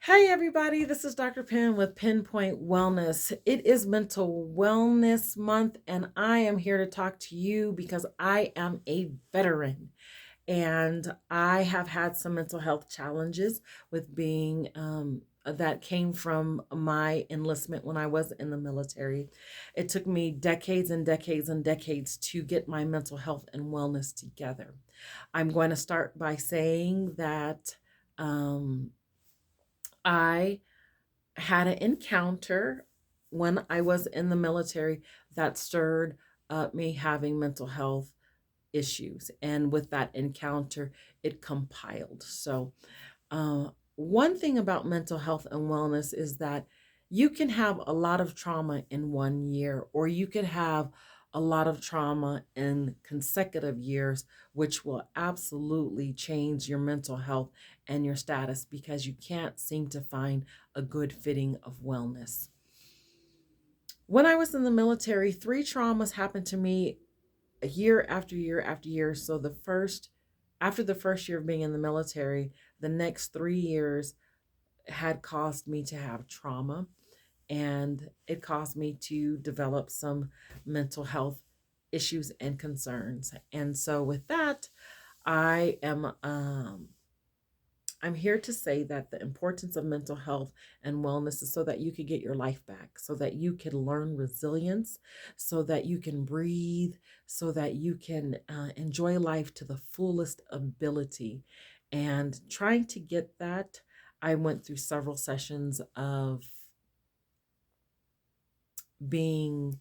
Hey everybody, this is Dr. Penn with Pinpoint Wellness. It is Mental Wellness Month, and I am here to talk to you because I am a veteran and I have had some mental health challenges with being that came from my enlistment when I was in the military. It took me decades and decades and decades to get my mental health and wellness together. I'm going to start by saying that um, I had an encounter when I was in the military that stirred up me having mental health issues. And with that encounter, it compiled. One thing about mental health and wellness is that you can have a lot of trauma in one year, or you could have a lot of trauma in consecutive years, which will absolutely change your mental health and your status because you can't seem to find a good fitting of wellness. When I was in the military, three traumas happened to me year after year after year. After the first year of being in the military, the next 3 years had caused me to have trauma, and it caused me to develop some mental health issues and concerns. And so with that, I am I'm here to say that the importance of mental health and wellness is so that you can get your life back, so that you can learn resilience, so that you can breathe, so that you can enjoy life to the fullest ability. And trying to get that, I went through several sessions of being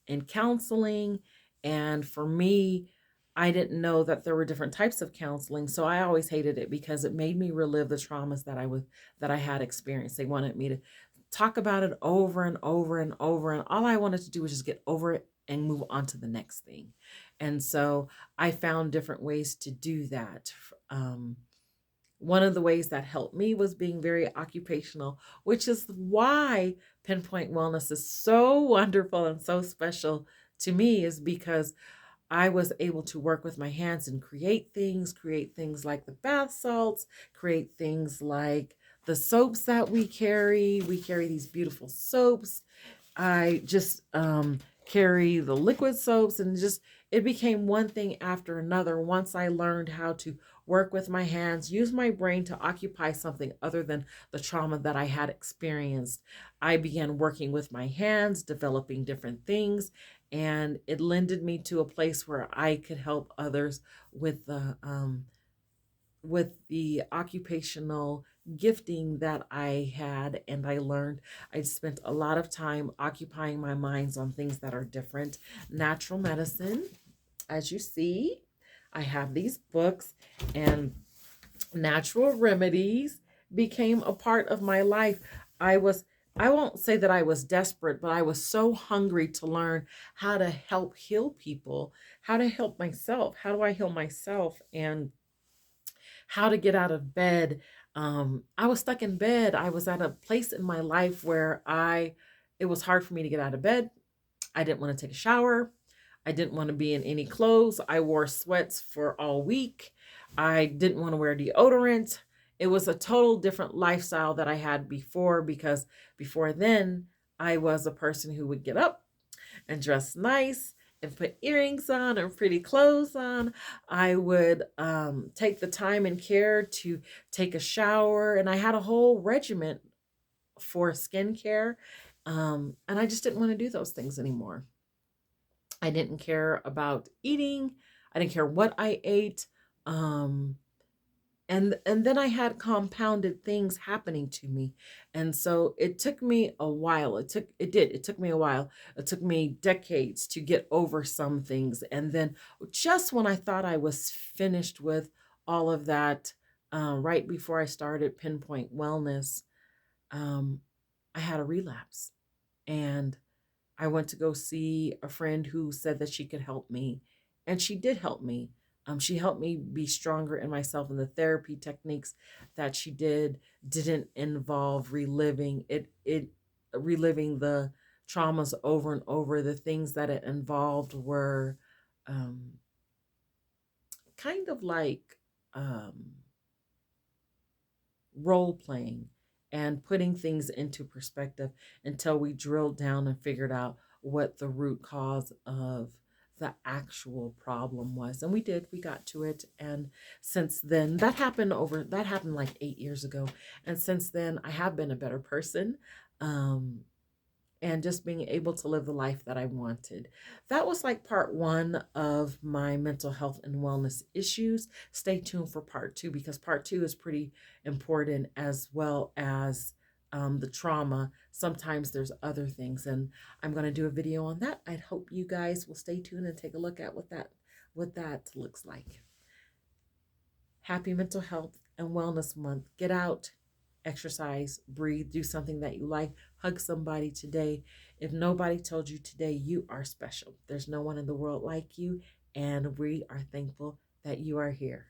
in counseling. And for me, I didn't know that there were different types of counseling. So I always hated it because it made me relive the traumas that I had experienced. They wanted me to talk about it over and over and over. And all I wanted to do was just get over it and move on to the next thing. And so I found different ways to do that. Um, one of the ways that helped me was being very occupational, which is why Pinpoint Wellness is so wonderful and so special to me, is because I was able to work with my hands and create things like the bath salts, create things like the soaps that we carry. We carry these beautiful soaps. I just carry the liquid soaps, and just it became one thing after another once I learned how to work with my hands, use my brain to occupy something other than the trauma that I had experienced. I began working with my hands, developing different things, and it lended me to a place where I could help others with the occupational gifting that I had and I learned. I spent a lot of time occupying my minds on things that are different. Natural medicine, as you see, I have these books, and natural remedies became a part of my life. I was I won't say that I was desperate, but I was so hungry to learn how to help heal people, how to help myself, how do I heal myself, and how to get out of bed. I was stuck in bed. I was at a place in my life where it was hard for me to get out of bed. I didn't want to take a shower. I didn't want to be in any clothes. I wore sweats for all week. I didn't want to wear deodorant. It was a total different lifestyle that I had before, because before then, I was a person who would get up and dress nice and put earrings on and pretty clothes on. I would take the time and care to take a shower, and I had a whole regiment for skincare. And I just didn't want to do those things anymore. I didn't care about eating. I didn't care what I ate. Um, and then I had compounded things happening to me. And so it took me a while. It took me a while. It took me decades to get over some things. And then just when I thought I was finished with all of that, right before I started Pinpoint Wellness, um, I had a relapse. And I went to go see a friend who said that she could help me, and she did help me. She helped me be stronger in myself, and the therapy techniques that she didn't involve reliving the traumas over and over. The things that it involved were um, kind of like um, role playing, and putting things into perspective until we drilled down and figured out what the root cause of the actual problem was. And we did, we got to it. And since then, that happened like 8 years ago. And since then, I have been a better person. Um, and just being able to live the life that I wanted. That was like part one of my mental health and wellness issues. Stay tuned for part two because part two is pretty important as well as the trauma. Sometimes there's other things, and I'm going to do a video on that. I hope you guys will stay tuned and take a look at what that looks like. Happy Mental Health and Wellness Month. Get out, exercise, breathe, do something that you like, hug somebody today. If nobody told you today, you are special. There's no one in the world like you, and we are thankful that you are here.